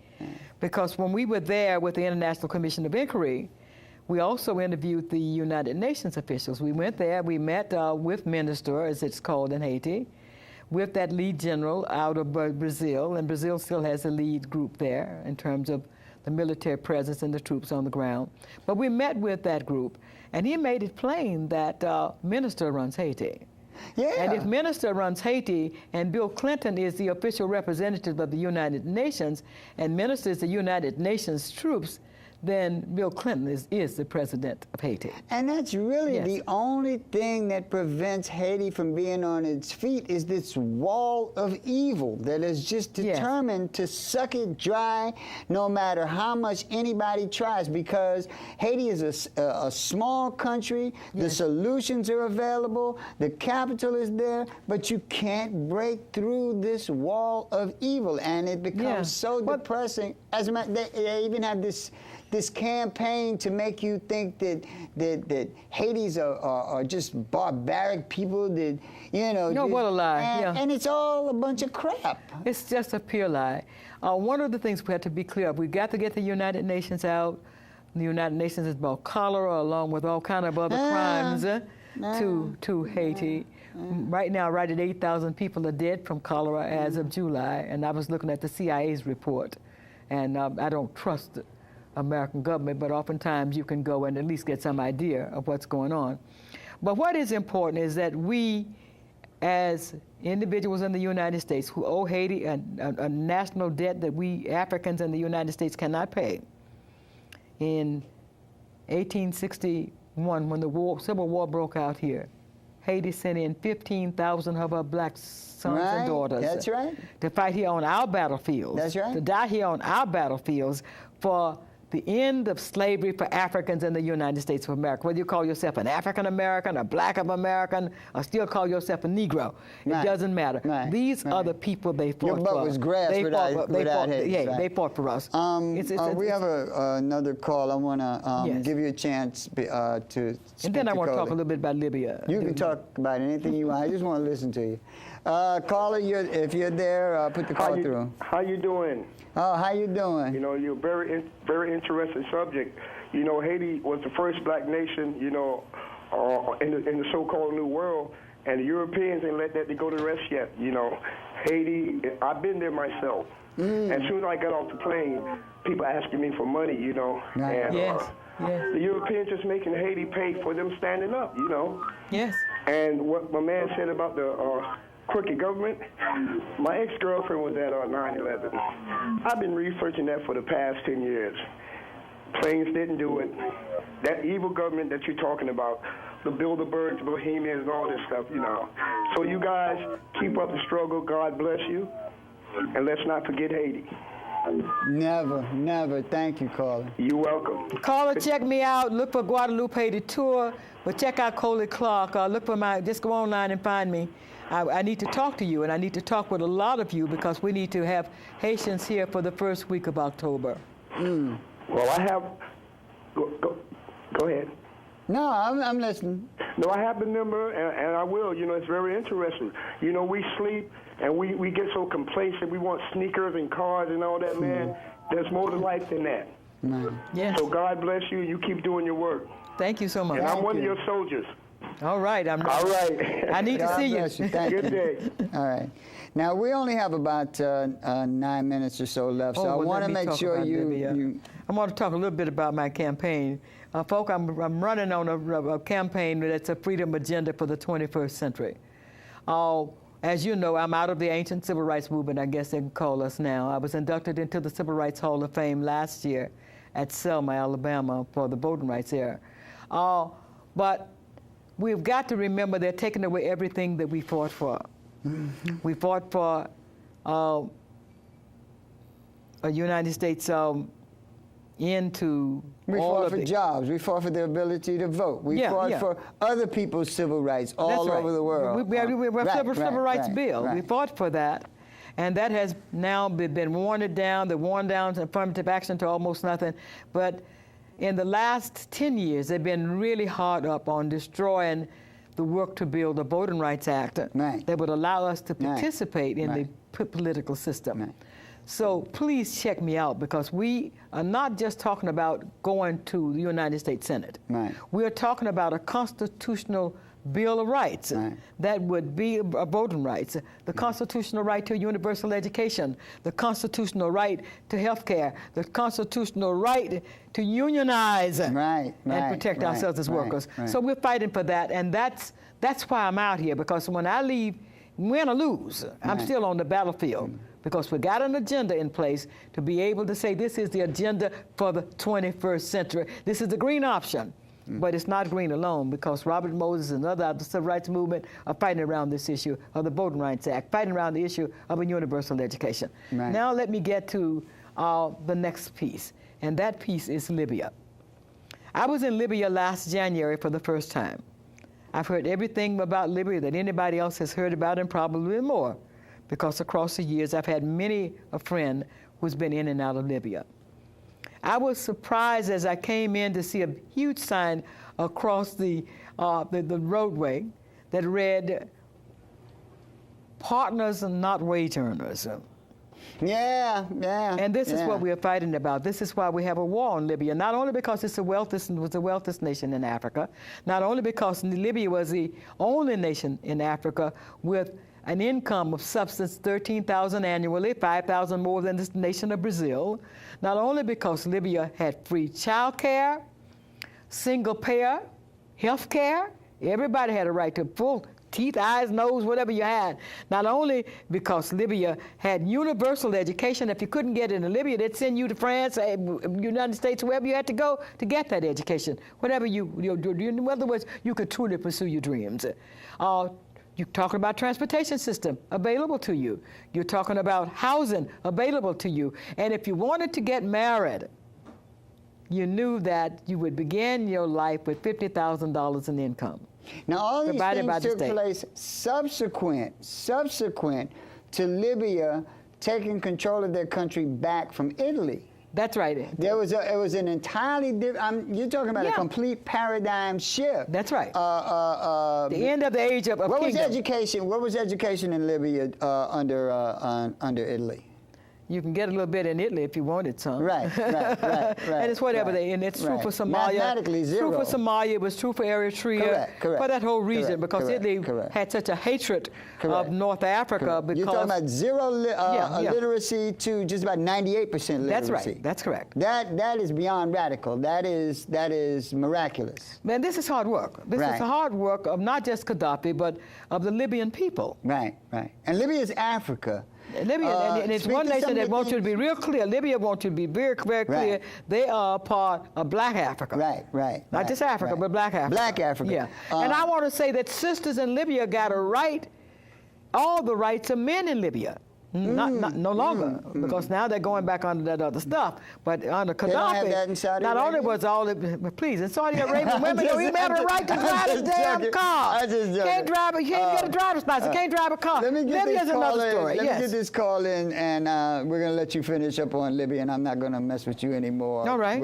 because when we were there with the International Commission of Inquiry, we also interviewed the United Nations officials. We went there, we met with MINISTER, as it's called in Haiti, with that lead general out of Brazil, and Brazil still has a lead group there in terms of the military presence and the troops on the ground. But we met with that group, and he made it plain that MINISTER runs Haiti. Yeah. And if MINISTER runs Haiti, and Bill Clinton is the official representative of the United Nations, and MINISTER is the United Nations troops, then Bill Clinton is the president of Haiti. And that's really the only thing that prevents Haiti from being on its feet is this wall of evil that is just determined to suck it dry no matter how much anybody tries, because Haiti is a small country, the solutions are available, the capital is there, but you can't break through this wall of evil, and it becomes so depressing. As a matter, they even have this campaign to make you think that Haitis are just barbaric people that, you know. No, what a lie. And it's all a bunch of crap. It's just a pure lie. One of the things we have to be clear of, we got to get the United Nations out. The United Nations is about cholera along with all kind of other crimes to Haiti. Right now, right at 8,000 people are dead from cholera as of July, and I was looking at the CIA's report, and I don't trust it. American government, but oftentimes you can go and at least get some idea of what's going on. But what is important is that we, as individuals in the United States who owe Haiti a national debt that we Africans in the United States cannot pay. In 1861, when the Civil War broke out here, Haiti sent in 15,000 of our black sons and daughters to fight here on our battlefields, to die here on our battlefields for the end of slavery for Africans in the United States of America. Whether you call yourself an African American, a black American, or still call yourself a Negro, it doesn't matter. These are the people they fought for. Your butt was grass without hate. Yeah, they fought for us. We have another call. I want to give you a chance to speak. And then I want to talk a little bit about Libya. You can talk about anything you want. I just want to listen to you. Caller, if you're there, put the call through. How you doing? Oh, how you doing? You know, you're very interesting subject. You know, Haiti was the first black nation, you know, in the so-called New World, and the Europeans ain't let that go to rest yet. You know, Haiti, I've been there myself. And as soon as I got off the plane, people asking me for money, you know. And Yes. The Europeans just making Haiti pay for them standing up, you know. Yes. And what my man said about the crooked government, my ex-girlfriend was at 9/11. I've been researching that for the past 10 years. Planes didn't do it. That evil government that you're talking about, the Bilderbergs, the Bohemians, and all this stuff, you know. So you guys keep up the struggle. God bless you. And let's not forget Haiti. Never, never. Thank you, caller. You're welcome. Caller, check me out. Look for Guadalupe Haiti Tour. But check out Coley Clark. Look for just go online and find me. I need to talk to you, and I need to talk with a lot of you because we need to have Haitians here for the first week of October. Well, I have. Go ahead. No, I'm listening. No, I have the number, and I will. You know, it's very interesting. You know, we sleep, and we get so complacent. We want sneakers and cars and all that, man. There's more to life than that. No. Yes. So God bless you. You keep doing your work. Thank you so much. And I'm one of your soldiers. All right. All right. I need to see you. Thank you. Good day. All right. Now, we only have about 9 minutes or so left, so I want to make sure you... I want to talk a little bit about my campaign. Folk, I'm running on a campaign that's a freedom agenda for the 21st century. As you know, I'm out of the ancient civil rights movement, I guess they can call us now. I was inducted into the Civil Rights Hall of Fame last year at Selma, Alabama, for the voting rights era. But we've got to remember they're taking away everything that we fought for. Mm-hmm. We fought for a United States into We fought for jobs. We fought for the ability to vote. We fought for other people's civil rights all over the world. We civil rights bill. Right. We fought for that. And that has now been worn down. They've worn down affirmative action to almost nothing. But in the last 10 years, they've been really hard up on destroying the work to build a Voting Rights Act that would allow us to participate in the political system. Right. So please check me out, because we are not just talking about going to the United States Senate. Right. We are talking about a constitutional Bill of Rights that would be voting rights, the constitutional right to universal education, the constitutional right to health care, the constitutional right to unionize and protect ourselves as workers. So we're fighting for that, and that's why I'm out here, because when I leave, win or lose, I'm still on the battlefield. Because we got an agenda in place to be able to say this is the agenda for the 21st century. This is the green option. But it's not green alone, because Robert Moses and others of the civil rights movement are fighting around this issue of the Voting Rights Act, fighting around the issue of a universal education. Right. Now let me get to the next piece, and that piece is Libya. I was in Libya last January for the first time. I've heard everything about Libya that anybody else has heard about, and probably more, because across the years I've had many a friend who's been in and out of Libya. I was surprised as I came in to see a huge sign across the roadway that read, "Partners and not wage earners." Yeah. And this is what we are fighting about. This is why we have a war on Libya, not only because it was the wealthiest nation in Africa, not only because Libya was the only nation in Africa with an income of substance, 13,000 annually, 5,000 more than the nation of Brazil, not only because Libya had free child care, single payer, health care, everybody had a right to full teeth, eyes, nose, whatever you had. Not only because Libya had universal education. If you couldn't get into Libya, they'd send you to France, United States, wherever you had to go to get that education. Whatever you do, in other words, you could truly pursue your dreams. You're talking about transportation system available to you. You're talking about housing available to you. And if you wanted to get married, you knew that you would begin your life with $50,000 in income. Now, all these things took place subsequent to Libya taking control of their country back from Italy. That's right. It was an entirely different. You're talking about a complete paradigm shift. That's right. The end of the age of what kingdom. Was education? What was education in Libya under Italy? You can get a little bit in Italy if you wanted some. Right. And it's whatever and it's true for Somalia. Mathematically zero. True for Somalia. It was true for Eritrea. Correct. For that whole region, because Italy had such a hatred of North Africa. Because you're talking about zero literacy to just about 98% literacy. That's right. That's correct. That is beyond radical. That is miraculous. Man, this is hard work. This is the hard work of not just Gaddafi, but of the Libyan people. Right. And Libya is Africa. Libya, and it's one nation that wants you to be real clear. Libya wants you to be very, very clear. They are part of Black Africa. Right. Not just Africa, but Black Africa. Black Africa. Yeah. And I want to say that sisters in Libya got all the rights of men in Libya. No longer, because now they're going back under that other stuff. But under Gaddafi, they don't have that in Saudi not Arabia? only was all it, please, in Saudi Arabia, women don't even have the right to drive a damn car. Can't drive, you can't get a driver's license, can't drive a car. Libya's another story. Let me get this call in, and we're going to let you finish up on Libya, and I'm not going to mess with you anymore. All right.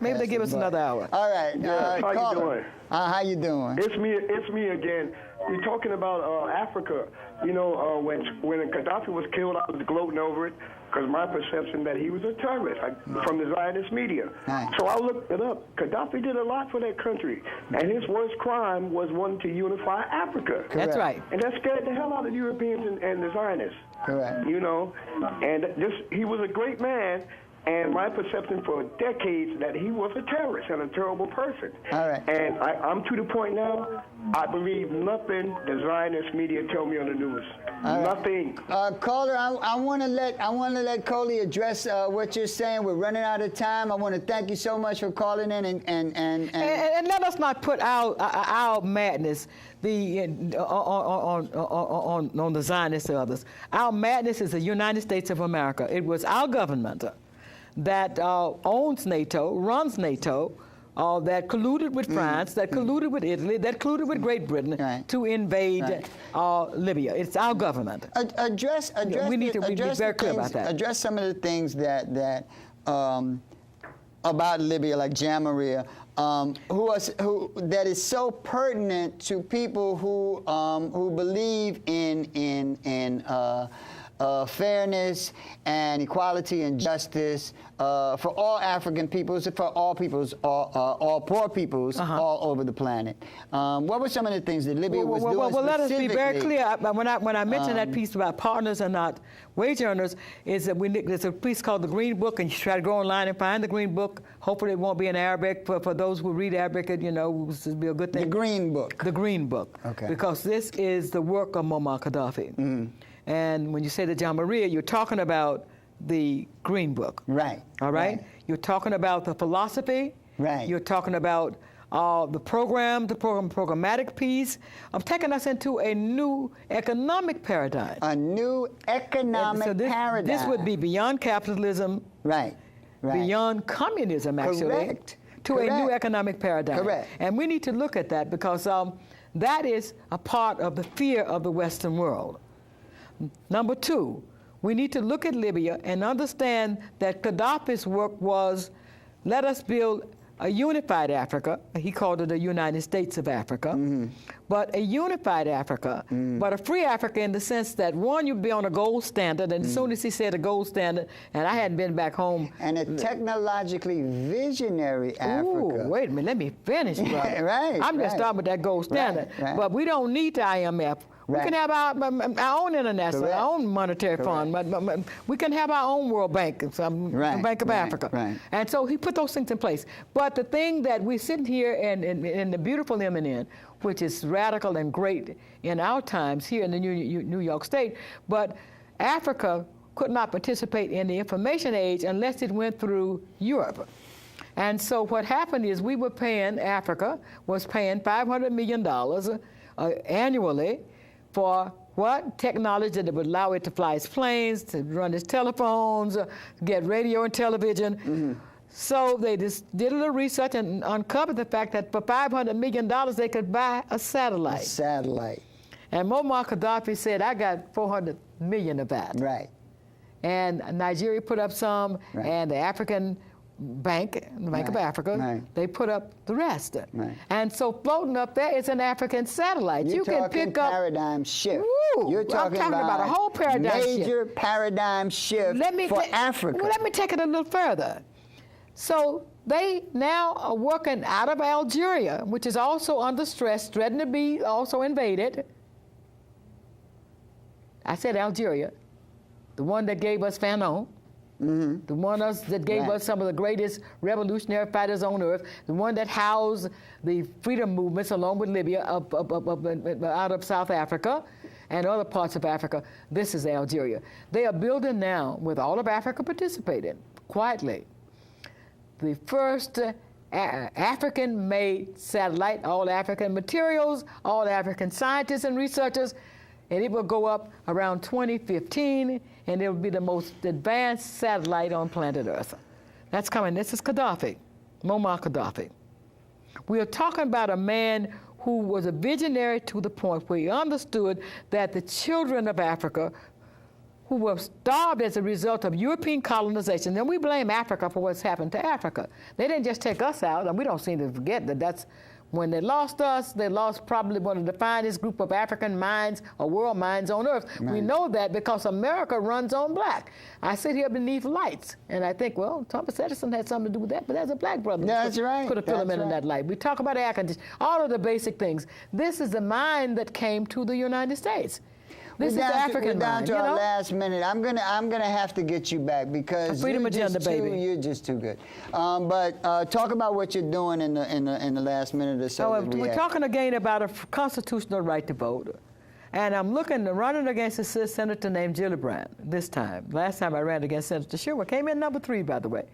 Maybe they give us another hour. All right. How you doing? How you doing? It's me again. We're talking about Africa. You know, when Gaddafi was killed, I was gloating over it because my perception that he was a terrorist from the Zionist media. Right. So I looked it up. Gaddafi did a lot for that country, and his worst crime was wanting to unify Africa. Correct. That's right. And that scared the hell out of the Europeans and the Zionists. Correct. You know, and he was a great man. And my perception for decades that he was a terrorist and a terrible person. All right. And I'm to the point now, I believe nothing the Zionist media tell me on the news. Nothing. Caller, I want to let Colia address what you're saying. We're running out of time. I want to thank you so much for calling in and let us not put our madness on the Zionists and others. Our madness is the United States of America. It was our government that owns NATO, runs NATO, that colluded with France, that colluded with Italy, that colluded with Great Britain to invade Libya. It's our government. We need to be very clear about that. Address some of the things that about Libya, like Jamaria, that is so pertinent to people who believe in fairness and equality and justice for all African peoples, for all peoples, all poor peoples all over the planet. What were some of the things that Libya was doing Well, let us be very clear. When I mentioned that piece about partners and not wage earners, is that there's a piece called the Green Book, and you try to go online and find the Green Book. Hopefully it won't be in Arabic. For those who read Arabic, this would be a good thing. The Green Book. The Green Book. Okay. Because this is the work of Muammar Gaddafi. Mm-hmm. And when you say the Jamaria, you're talking about the Green Book. Right. All right? You're talking about the philosophy. Right. You're talking about the programmatic piece of taking us into a new economic paradigm. A new economic paradigm. This would be beyond capitalism. Right. Beyond communism, actually. Correct. To a new economic paradigm. Correct. And we need to look at that because that is a part of the fear of the Western world. Number two, we need to look at Libya and understand that Gaddafi's work was, let us build a unified Africa. He called it a United States of Africa. Mm-hmm. But a unified Africa, but a free Africa in the sense that, one, you'd be on a gold standard, and as soon as he said a gold standard, and I hadn't been back home. And a technologically visionary Africa. Ooh, wait a minute, let me finish, brother. Right. I'm just starting with that gold standard. Right. But we don't need the IMF. We can have our own international, our own monetary fund. We can have our own World Bank, Bank of Africa. Right. And so he put those things in place. But the thing that we're sitting here in the beautiful MNN, which is radical and great in our times here in the New York State, but Africa could not participate in the information age unless it went through Europe. And so what happened is Africa was paying $500 million annually for what? Technology that would allow it to fly its planes, to run its telephones, get radio and television. Mm-hmm. So they just did a little research and uncovered the fact that for $500 million they could buy a satellite. And Muammar Gaddafi said, I got 400 million of that. Right. And Nigeria put up some, and the African Bank, the Bank of Africa, right. they put up the rest. Right. And so floating up there is an African satellite. You're you can talking pick up paradigm shift. Woo, You're talking about a whole paradigm major paradigm shift for Africa. Well, let me take it a little further. So they now are working out of Algeria, which is also under stress, threatened to be also invaded. I said Algeria, the one that gave us Fanon. Mm-hmm. The one that gave us some of the greatest revolutionary fighters on earth, the one that housed the freedom movements along with Libya out of South Africa and other parts of Africa. This is Algeria. They are building now, with all of Africa participating, quietly, the first African-made satellite, all African materials, all African scientists and researchers, and it will go up around 2015, and it will be the most advanced satellite on planet Earth. That's coming. This is Gaddafi, Muammar Gaddafi. We are talking about a man who was a visionary to the point where he understood that the children of Africa who were starved as a result of European colonization, and we blame Africa for what's happened to Africa. They didn't just take us out, and we don't seem to forget that that's when they lost us, they lost probably one of the finest group of African minds or world minds on earth. Right. We know that because America runs on black. I sit here beneath lights, and I think, well, Thomas Edison had something to do with that, but there's a black brother. That's right. Put a filament in that light. We talk about air conditioning, all of the basic things. This is the mind that came to the United States. This is the African mind. We're down to our last minute. I'm gonna have to get you back because freedom agenda, baby. You're just too good. But talk about what you're doing in the last minute or so. We're talking again about a constitutional right to vote, and I'm running against a senator named Gillibrand this time. Last time I ran against Senator Schumer, came in number 3, by the way.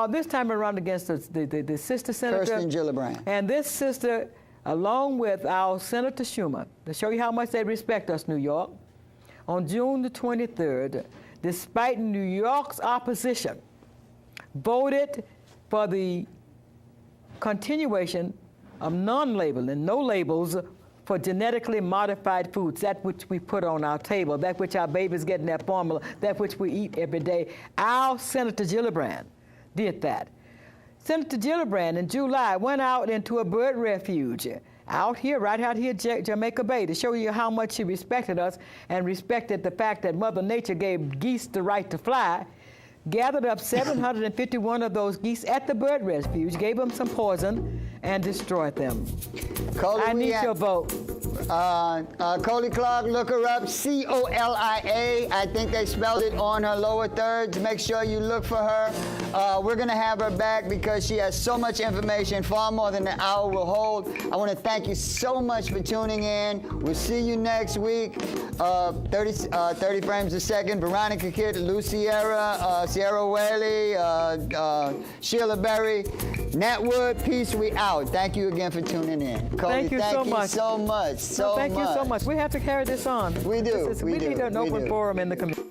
This time I ran against the sister senator, Kirsten Gillibrand, and this sister, along with our Senator Schumer, to show you how much they respect us, New York, on June the 23rd, despite New York's opposition, voted for the continuation of non-labeling, no labels, for genetically modified foods, that which we put on our table, that which our babies get in their formula, that which we eat every day. Our Senator Gillibrand did that. Senator Gillibrand in July went out into a bird refuge right out here, Jamaica Bay, to show you how much she respected us and respected the fact that Mother Nature gave geese the right to fly, gathered up 751 of those geese at the bird refuge, gave them some poison, and destroyed them. I need your vote. Coley Clark, look her up, C-O-L-I-A. I think they spelled it on her lower thirds. Make sure you look for her. We're going to have her back because she has so much information, far more than the hour will hold. I want to thank you so much for tuning in. We'll see you next week. 30 frames a second. Veronica Kidd, Lou Sierra, Sierra Whaley, Sheila Berry, Nat Wood. Peace, we out. Thank you again for tuning in. Coley, thank you so much. Thank you so much. We have to carry this on. We do. We need an open forum in the community.